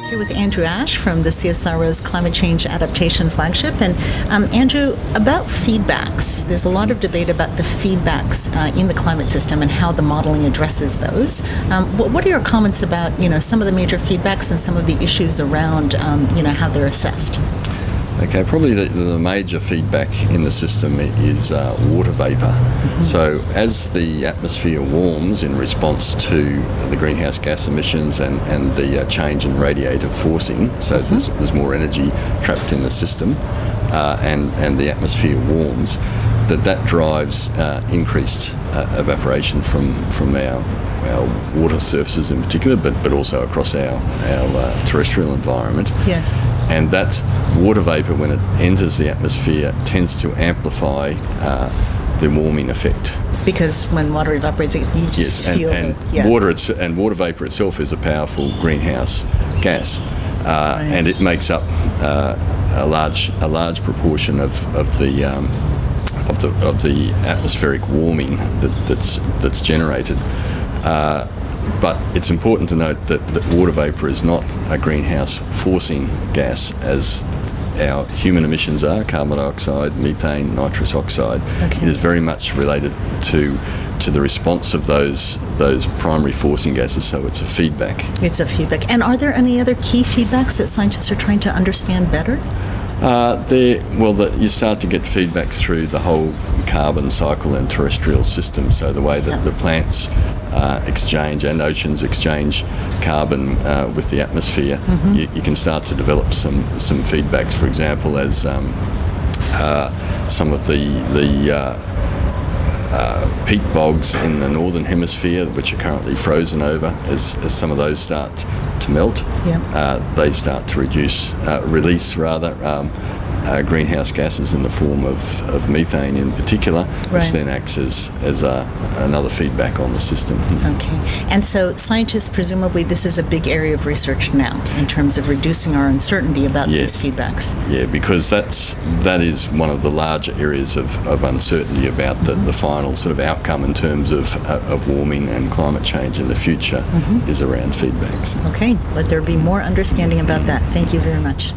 Here with Andrew Ash from the CSIRO's Climate Change Adaptation Flagship. And Andrew, about feedbacks, there's a lot of debate about the feedbacks in the climate system and how the modeling addresses those. What are your comments about, some of the major feedbacks and some of the issues around, how they're assessed? Okay, probably the major feedback in the system is water vapour. Mm-hmm. So as the atmosphere warms in response to the greenhouse gas emissions and the change in radiative forcing, so mm-hmm. there's more energy trapped in the system and the atmosphere warms, that drives increased evaporation from our water surfaces in particular, but also across our terrestrial environment. Yes. And that water vapour, when it enters the atmosphere, tends to amplify the warming effect. Because when water evaporates, you just feel water vapour itself is a powerful greenhouse gas, right. And it makes up a large proportion of the atmospheric warming that's generated. But it's important to note that water vapour is not a greenhouse forcing gas as our human emissions are, carbon dioxide, methane, nitrous oxide. Okay. It is very much related to the response of those primary forcing gases, so it's a feedback. It's a feedback. And are there any other key feedbacks that scientists are trying to understand better? You start to get feedbacks through the whole carbon cycle and terrestrial system, so the way that the plants exchange and oceans exchange carbon with the atmosphere. Mm-hmm. You can start to develop some feedbacks, for example, as some of the peat bogs in the northern hemisphere, which are currently frozen over, as some of those start to melt, they start to release greenhouse gases in the form of methane in particular, which then acts as another feedback on the system. Okay. And so scientists, presumably this is a big area of research now in terms of reducing our uncertainty about these feedbacks. Yeah, because that is one of the larger areas of uncertainty about the final sort of outcome in terms of warming and climate change in the future is around feedbacks. Okay, let there be more understanding about that. Thank you very much.